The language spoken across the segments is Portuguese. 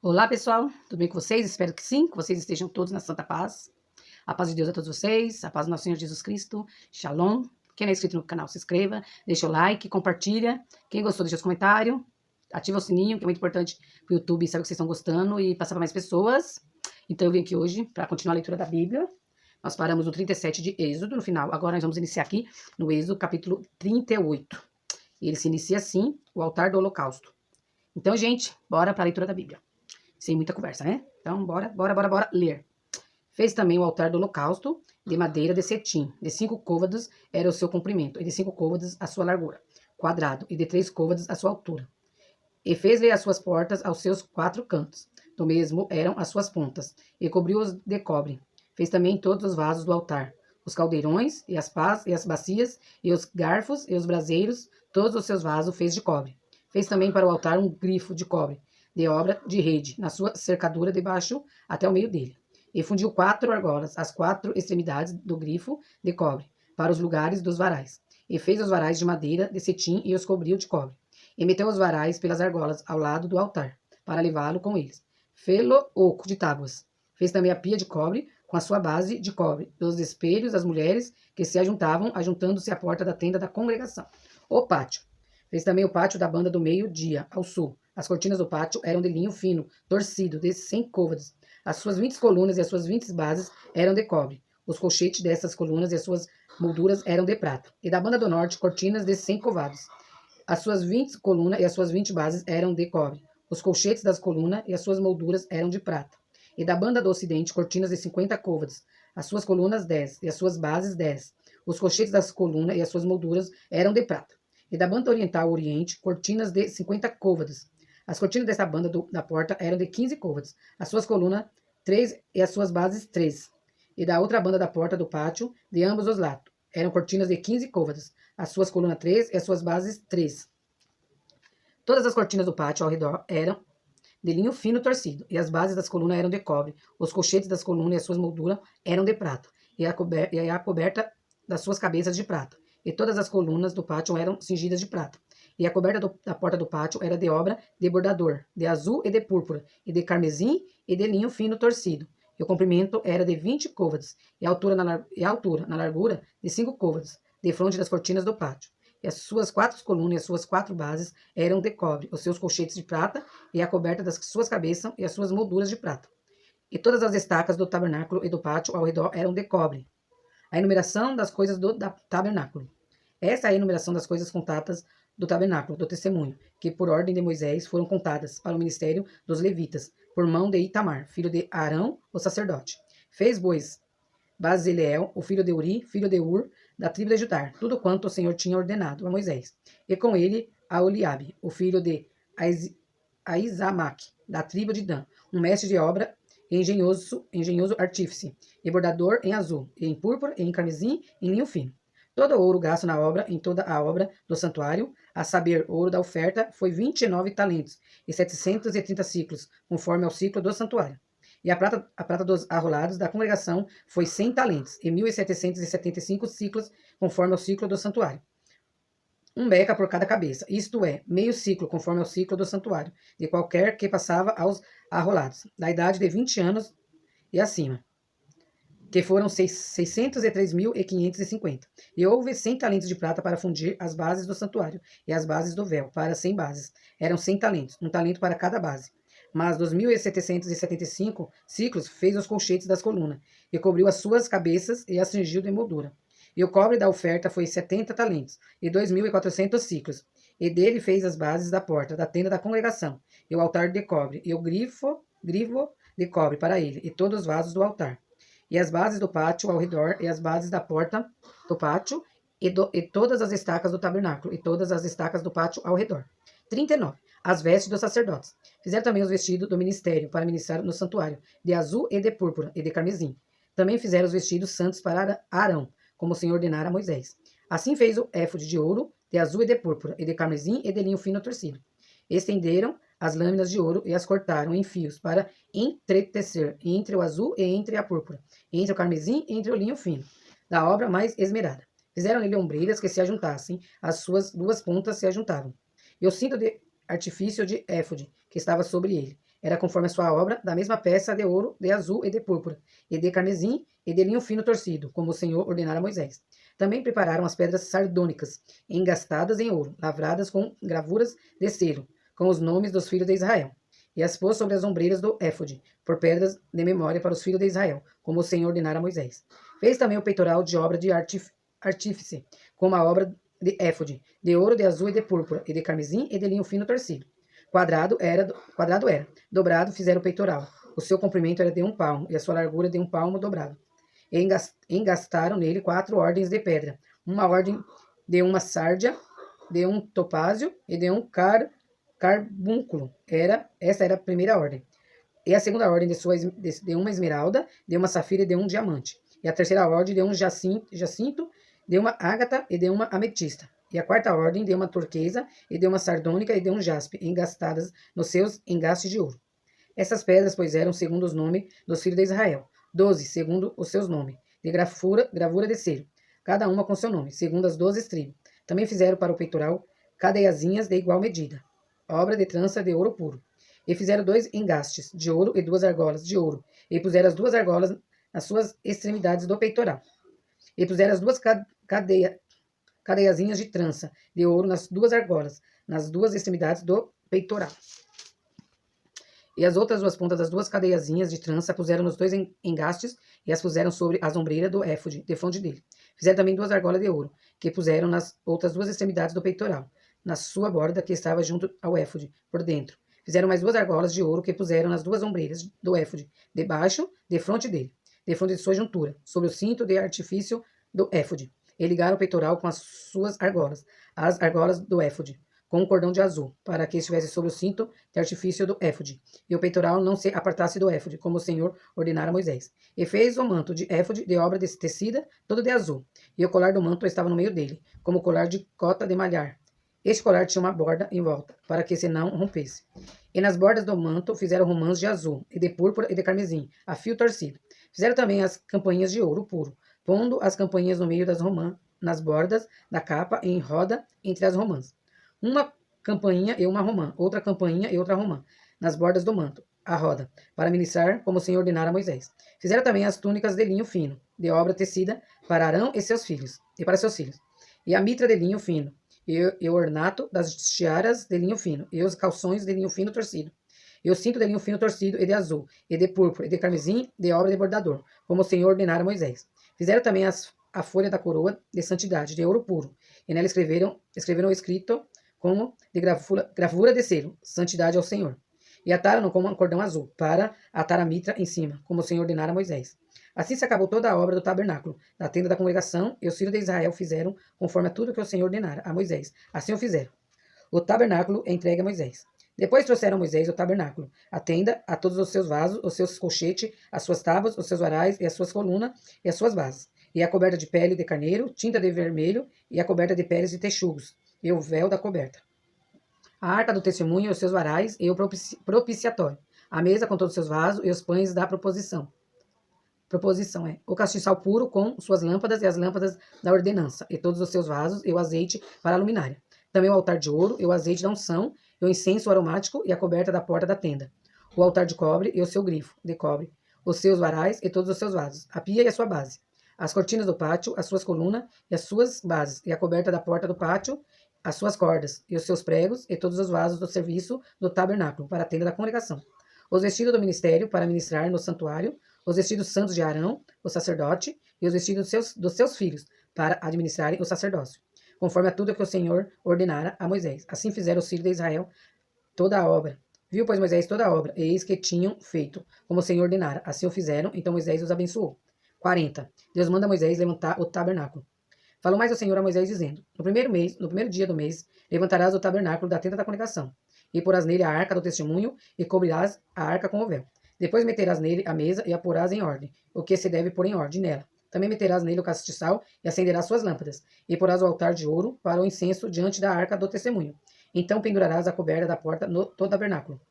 Olá, pessoal, tudo bem com vocês? Espero que sim, que vocês estejam todos na santa paz. A paz de Deus a todos vocês, a paz do nosso Senhor Jesus Cristo. Shalom. Quem não é inscrito no canal, se inscreva, deixa o like, compartilha. Quem gostou, deixa os comentários. Ativa o sininho, que é muito importante para o YouTube saber que vocês estão gostando e passar para mais pessoas. Então, eu vim aqui hoje para continuar a leitura da Bíblia. Nós paramos no 37 de Êxodo, no final. Agora nós vamos iniciar aqui no Êxodo, capítulo 38. E ele se inicia assim, o altar do holocausto. Então, gente, bora para a leitura da Bíblia. Sem muita conversa, né? Então, bora ler. Fez também o altar do holocausto, de madeira de cetim. De 5 côvados era o seu comprimento, e de 5 côvados a sua largura, quadrado, e de 3 côvados a sua altura. E fez-lhe as suas portas aos seus 4 cantos, do mesmo eram as suas pontas, e cobriu-os de cobre. Fez também todos os vasos do altar, os caldeirões, e as pás, e as bacias, e os garfos, e os braseiros, todos os seus vasos fez de cobre. Fez também para o altar um grifo de cobre, de obra de rede, na sua cercadura de baixo até o meio dele. E fundiu 4 argolas, as 4 extremidades do grifo de cobre, para os lugares dos varais. E fez os varais de madeira de cetim e os cobriu de cobre. E meteu os varais pelas argolas ao lado do altar, para levá-lo com eles. Fê-lo oco de tábuas. Fez também a pia de cobre, com a sua base de cobre, dos espelhos das mulheres que se ajuntavam, ajuntando-se à porta da tenda da congregação. O pátio. Fez também o pátio da banda do meio-dia, ao sul. As cortinas do pátio eram de linho fino, torcido, de 100 côvados. As suas 20 colunas e as suas 20 bases eram de cobre. Os colchetes dessas colunas e as suas molduras eram de prata. E da banda do norte, cortinas de 100 côvados. As suas 20 colunas e as suas 20 bases eram de cobre. Os colchetes das colunas e as suas molduras eram de prata. E da banda do ocidente, cortinas de 50 côvados. As suas colunas 10 e as suas bases 10. Os colchetes das colunas e as suas molduras eram de prata. E da banda oriental ao oriente, cortinas de 50 côvados. As cortinas dessa banda da porta eram de 15 côvados. As suas colunas, 3 e as suas bases, 3. E da outra banda da porta do pátio, de ambos os lados, eram cortinas de 15 côvados. As suas colunas, 3 e as suas bases, 3. Todas as cortinas do pátio ao redor eram de linho fino torcido, e as bases das colunas eram de cobre. Os colchetes das colunas e as suas molduras eram de prata, e a coberta das suas cabeças de prata. E todas as colunas do pátio eram cingidas de prata. E a coberta da porta do pátio era de obra de bordador, de azul e de púrpura, e de carmesim e de linho fino torcido. E o comprimento era de 20 côvados, e a altura na largura de 5 côvados, de fronte das cortinas do pátio. E as suas 4 colunas e as suas 4 bases eram de cobre, os seus colchetes de prata, e a coberta das suas cabeças e as suas molduras de prata. E todas as estacas do tabernáculo e do pátio ao redor eram de cobre. A enumeração das coisas do tabernáculo. Essa é a enumeração das coisas contadas do tabernáculo, do testemunho, que por ordem de Moisés foram contadas para o ministério dos levitas, por mão de Itamar, filho de Arão, o sacerdote. Fez, pois, Bazileel, o filho de Uri, filho de Ur, da tribo de Judá, tudo quanto o Senhor tinha ordenado a Moisés. E com ele a Oliabe, o filho de Aizamaque, da tribo de Dan, um mestre de obra engenhoso artífice, e bordador em azul, e em púrpura, e em carmesim, em linho fino. Todo o ouro gasto na obra, em toda a obra do santuário, a saber, o ouro da oferta, foi 29 talentos, e 730 ciclos, conforme ao ciclo do santuário. E a prata dos arrolados da congregação foi 100 talentos, e 1.775 ciclos, conforme ao ciclo do santuário. Um beca por cada cabeça, isto é, meio ciclo, conforme ao ciclo do santuário, de qualquer que passava aos arrolados, da idade de 20 anos e acima, que foram 603.550. E houve 100 talentos de prata para fundir as bases do santuário, e as bases do véu, para 100 bases. Eram 100 talentos, um talento para cada base. Mas dos 1.775 ciclos fez os colchetes das colunas, e cobriu as suas cabeças e as cingiu de moldura. E o cobre da oferta foi 70 talentos, e 2.400 ciclos. E dele fez as bases da porta, da tenda da congregação, e o altar de cobre, e o grifo de cobre para ele, e todos os vasos do altar. E as bases do pátio ao redor, e as bases da porta do pátio, e todas as estacas do tabernáculo, e todas as estacas do pátio ao redor. 39. As vestes dos sacerdotes. Fizeram também os vestidos do ministério, para ministrar no santuário, de azul e de púrpura, e de carmesim. Também fizeram os vestidos santos para Arão, como o Senhor ordenara a Moisés. Assim fez o éfode de ouro, de azul e de púrpura, e de carmesim e de linho fino torcido. Estenderam as lâminas de ouro e as cortaram em fios para entretecer entre o azul e entre a púrpura, entre o carmesim e entre o linho fino, da obra mais esmerada. Fizeram nele ombreiras que se ajuntassem, as suas 2 pontas se ajuntavam. E o cinto de artifício de éfode, que estava sobre ele. Era conforme a sua obra, da mesma peça de ouro, de azul e de púrpura, e de carmesim, e de linho fino torcido, como o Senhor ordenara a Moisés. Também prepararam as pedras sardônicas, engastadas em ouro, lavradas com gravuras de selo, com os nomes dos filhos de Israel. E as pôs sobre as ombreiras do éfode, por pedras de memória para os filhos de Israel, como o Senhor ordenara a Moisés. Fez também o peitoral de obra de artífice, como a obra de éfode, de ouro, de azul e de púrpura, e de carmesim e de linho fino torcido. Quadrado era, dobrado fizeram o peitoral. O seu comprimento era de 1 palmo, e a sua largura de 1 palmo dobrado. E engastaram nele 4 ordens de pedra, uma ordem de uma sárdia, de um topázio e de um carbúnculo. Essa era a primeira ordem. E a segunda ordem de uma esmeralda, de uma safira e de um diamante. E a terceira ordem de um jacinto, de uma ágata e de uma ametista. E a quarta ordem de uma turquesa e de uma sardônica e de um jaspe, engastadas nos seus engastes de ouro. Essas pedras, pois, eram segundo os nomes dos filhos de Israel, 12, segundo os seus nomes, de gravura de selo, cada uma com seu nome, segundo as 12 estribos. Também fizeram para o peitoral cadeiazinhas de igual medida, obra de trança de ouro puro. E fizeram 2 engastes de ouro e 2 argolas de ouro, e puseram as 2 argolas nas suas extremidades do peitoral. E puseram as 2 cadeiazinhas de trança de ouro nas 2 argolas, nas 2 extremidades do peitoral. E as outras 2 pontas das 2 cadeiazinhas de trança puseram nos 2 engastes e as puseram sobre as ombreiras do éfode, defronte dele. Fizeram também 2 argolas de ouro, que puseram nas outras 2 extremidades do peitoral, na sua borda que estava junto ao éfode, por dentro. Fizeram mais 2 argolas de ouro que puseram nas 2 ombreiras do éfode, debaixo, defronte dele, defronte de sua juntura, sobre o cinto de artifício do éfode. E ligaram o peitoral com as suas argolas, as argolas do éfode, com um cordão de azul, para que estivesse sobre o cinto de artifício do éfode, e o peitoral não se apartasse do éfode, como o Senhor ordenara a Moisés. E fez o manto de éfode de obra tecida, todo de azul, e o colar do manto estava no meio dele, como colar de cota de malhar. Este colar tinha uma borda em volta, para que se não rompesse. E nas bordas do manto fizeram romãs de azul, e de púrpura e de carmesim, a fio torcido. Fizeram também as campainhas de ouro puro, pondo as campainhas no meio das romãs, nas bordas da capa, em roda entre as romãs. Uma campainha e uma romã, outra campainha e outra romã, nas bordas do manto, a roda, para ministrar como o Senhor ordenara a Moisés. Fizeram também as túnicas de linho fino, de obra tecida, para Arão e seus filhos, e para seus filhos. E a mitra de linho fino, e o ornato das tiaras de linho fino, e os calções de linho fino torcido, e o cinto de linho fino torcido, e de azul, e de púrpura, e de carmesim, de obra de bordador, como o Senhor ordenara a Moisés. Fizeram também a folha da coroa de santidade, de ouro puro, e nela escreveram o escrito como de gravura de selo, santidade ao Senhor. E ataram-no com um cordão azul, para atar a mitra em cima, como o Senhor ordenara a Moisés. Assim se acabou toda a obra do tabernáculo, da tenda da congregação, e os filhos de Israel fizeram conforme a tudo que o Senhor ordenara a Moisés. Assim o fizeram. O tabernáculo é entregue a Moisés. Depois trouxeram a Moisés o tabernáculo, a tenda, a todos os seus vasos, os seus colchetes, as suas tábuas, os seus varais, e as suas colunas, e as suas bases, e a coberta de pele de carneiro, tinta de vermelho, e a coberta de peles de texugos, e o véu da coberta. A arca do testemunho e os seus varais, e o propiciatório, a mesa com todos os seus vasos, e os pães da proposição. O castiçal puro com suas lâmpadas e as lâmpadas da ordenança, e todos os seus vasos, e o azeite para a luminária. Também o altar de ouro, e o azeite da unção, e o incenso aromático, e a coberta da porta da tenda. O altar de cobre, e o seu grifo de cobre, os seus varais, e todos os seus vasos, a pia e a sua base. As cortinas do pátio, as suas colunas, e as suas bases, e a coberta da porta do pátio, as suas cordas, e os seus pregos, e todos os vasos do serviço do tabernáculo, para a tenda da congregação. Os vestidos do ministério, para ministrar no santuário, os vestidos santos de Arão, o sacerdote, e os vestidos dos seus filhos, para administrarem o sacerdócio, conforme a tudo que o Senhor ordenara a Moisés. Assim fizeram os filhos de Israel toda a obra. Viu, pois, Moisés toda a obra, e eis que tinham feito, como o Senhor ordenara. Assim o fizeram, então Moisés os abençoou. 40. Deus manda Moisés levantar o tabernáculo. Falou mais o Senhor a Moisés, dizendo: No primeiro dia do mês, levantarás o tabernáculo da tenda da congregação, e porás nele a arca do testemunho, e cobrirás a arca com o véu. Depois meterás nele a mesa, e a porás em ordem, o que se deve pôr em ordem nela. Também meterás nele o castiçal, e acenderás suas lâmpadas, e porás o altar de ouro para o incenso diante da arca do testemunho. Então pendurarás a coberta da porta do tabernáculo.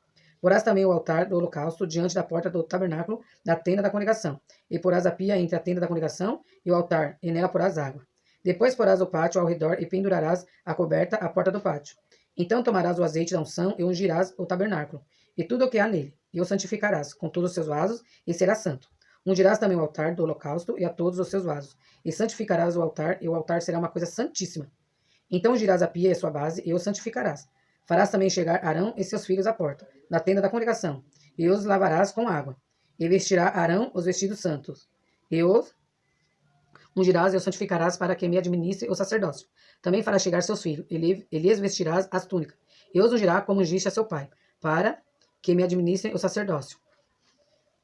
Porás também o altar do holocausto diante da porta do tabernáculo da tenda da congregação, e porás a pia entre a tenda da congregação e o altar, e nela porás água. Depois porás o pátio ao redor, e pendurarás a coberta à porta do pátio. Então tomarás o azeite da unção, e ungirás o tabernáculo, e tudo o que há nele, e o santificarás com todos os seus vasos, e será santo. Ungirás também o altar do holocausto e a todos os seus vasos, e santificarás o altar, e o altar será uma coisa santíssima. Então ungirás a pia e a sua base, e os santificarás. Farás também chegar Arão e seus filhos à porta, na tenda da congregação, e os lavarás com água. E vestirá Arão os vestidos santos, e os ungirás e os santificarás para que me administre o sacerdócio. Também farás chegar seus filhos, e lhes vestirás as túnicas, e os ungirá como ungiste a seu pai, para que me administrem o sacerdócio.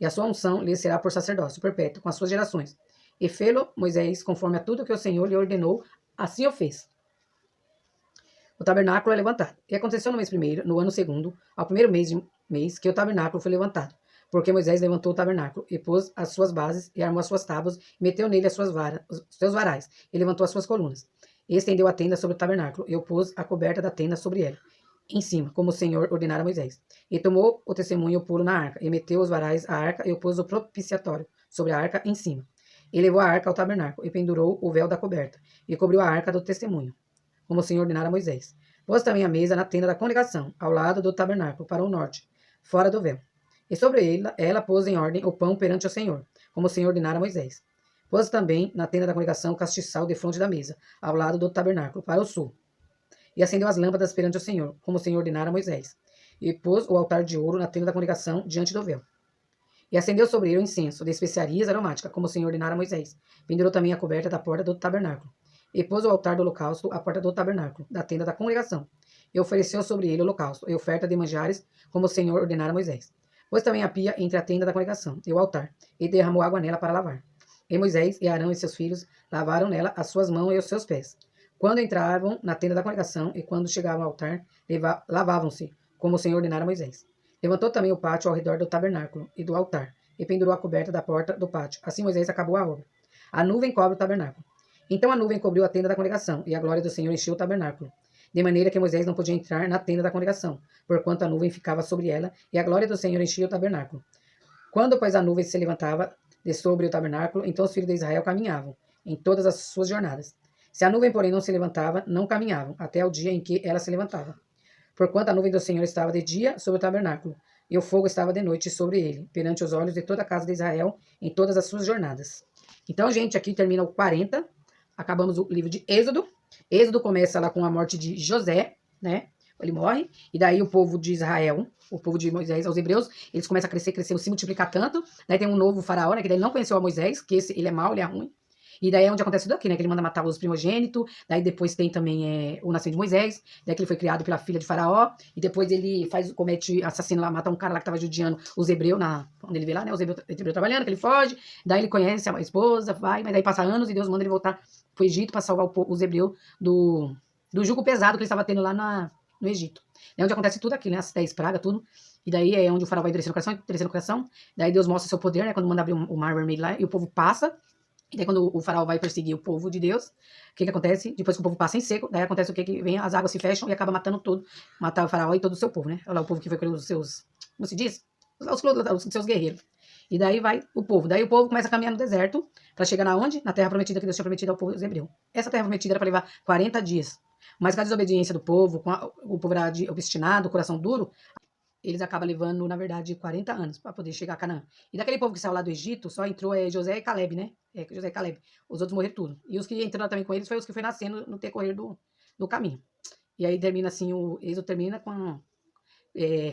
E a sua unção lhe será por sacerdócio perpétuo, com as suas gerações. E fê-lo Moisés, conforme a tudo que o Senhor lhe ordenou, assim o fez. O tabernáculo é levantado. E aconteceu no mês primeiro, no ano segundo, ao primeiro mês que o tabernáculo foi levantado. Porque Moisés levantou o tabernáculo, e pôs as suas bases, e armou as suas tábuas, e meteu nele as suas os seus varais, e levantou as suas colunas. E estendeu a tenda sobre o tabernáculo, e pôs a coberta da tenda sobre ela, em cima, como o Senhor ordenara a Moisés. E tomou o testemunho e o pulo na arca, e meteu os varais à arca, e pôs o propiciatório sobre a arca em cima. E levou a arca ao tabernáculo, e pendurou o véu da coberta, e cobriu a arca do testemunho, como o Senhor ordenara a Moisés. Pôs também a mesa na tenda da congregação, ao lado do tabernáculo, para o norte, fora do véu. E sobre ela pôs em ordem o pão perante o Senhor, como o Senhor ordenara a Moisés. Pôs também na tenda da congregação o castiçal defronte da mesa, ao lado do tabernáculo, para o sul. E acendeu as lâmpadas perante o Senhor, como o Senhor ordenara a Moisés. E pôs o altar de ouro na tenda da congregação, diante do véu. E acendeu sobre ele o incenso de especiarias aromáticas, como o Senhor ordenara a Moisés. Pendurou também a coberta da porta do tabernáculo. E pôs o altar do holocausto à porta do tabernáculo, da tenda da congregação. E ofereceu sobre ele o holocausto e oferta de manjares, como o Senhor ordenara a Moisés. Pôs também a pia entre a tenda da congregação e o altar, e derramou água nela para lavar. E Moisés e Arão e seus filhos lavaram nela as suas mãos e os seus pés. Quando entravam na tenda da congregação e quando chegavam ao altar, lavavam-se, como o Senhor ordenara a Moisés. Levantou também o pátio ao redor do tabernáculo e do altar, e pendurou a coberta da porta do pátio. Assim Moisés acabou a obra. A nuvem cobre o tabernáculo. Então a nuvem cobriu a tenda da congregação, e a glória do Senhor encheu o tabernáculo, de maneira que Moisés não podia entrar na tenda da congregação, porquanto a nuvem ficava sobre ela, e a glória do Senhor enchia o tabernáculo. Quando, pois, a nuvem se levantava de sobre o tabernáculo, então os filhos de Israel caminhavam, em todas as suas jornadas. Se a nuvem, porém, não se levantava, não caminhavam, até o dia em que ela se levantava. Porquanto a nuvem do Senhor estava de dia sobre o tabernáculo, e o fogo estava de noite sobre ele, perante os olhos de toda a casa de Israel, em todas as suas jornadas. Então, gente, aqui termina o 40. Acabamos o livro de Êxodo. Êxodo começa lá com a morte de José, né? Ele morre. E daí o povo de Israel, o povo de Moisés, os hebreus, eles começam a crescer, se multiplicar tanto. Daí tem um novo faraó, né? Que daí ele não conheceu a Moisés, que ele é mau, ele é ruim. E daí é onde acontece tudo aqui, né? Que ele manda matar os primogênitos. Daí depois tem também o nascimento de Moisés. Daí que ele foi criado pela filha de Faraó. E depois ele comete assassino lá, mata um cara lá que tava judiando os hebreus, onde ele vê lá, né? Os hebreus trabalhando, que ele foge. Daí ele conhece a esposa, vai. Mas daí passa anos e Deus manda ele voltar pro Egito para salvar os hebreus do jugo pesado que eles estavam tendo lá no Egito. É onde acontece tudo aqui, né? As 10 pragas, tudo. E daí é onde o faraó vai endurecendo o coração. Daí Deus mostra seu poder, né? Quando manda abrir o mar vermelho lá e o povo passa. E daí quando o faraó vai perseguir o povo de Deus, o que acontece? Depois que o povo passa em seco, daí acontece o que vem, as águas se fecham e acaba matando todo, matar o faraó e todo o seu povo, né? Olha lá o povo que foi com os seus, como se diz? Os seus guerreiros. E daí vai o povo. Daí o povo começa a caminhar no deserto para chegar na onde? Na terra prometida que Deus tinha prometido ao povo dos hebreus. Essa terra prometida era para levar 40 dias. Mas com a desobediência do povo, o povo era obstinado, coração duro, eles acabam levando, na verdade, 40 anos para poder chegar a Canaã. E daquele povo que saiu lá do Egito, só entrou José e Caleb, né? José e Caleb. Os outros morreram tudo. E os que entraram também com eles foi os que foi nascendo no decorrer do caminho. E aí termina assim, o Êxodo termina com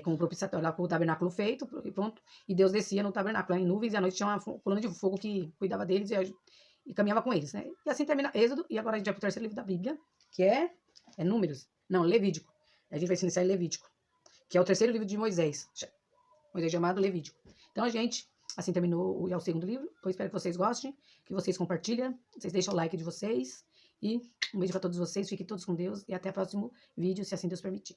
o propiciatório lá, com o tabernáculo feito, e pronto. E Deus descia no tabernáculo, em nuvens, e à noite tinha uma coluna de fogo que cuidava deles e caminhava com eles, né? E assim termina Êxodo, e agora a gente vai para o terceiro livro da Bíblia, que é Números. Não, Levítico. A gente vai se iniciar em Levítico, que é o terceiro livro de Moisés. Moisés chamado Levítico. Então, gente, assim terminou o segundo livro. Eu espero que vocês gostem, que vocês compartilhem, vocês deixem o like de vocês. E um beijo para todos vocês, fiquem todos com Deus e até o próximo vídeo, se assim Deus permitir.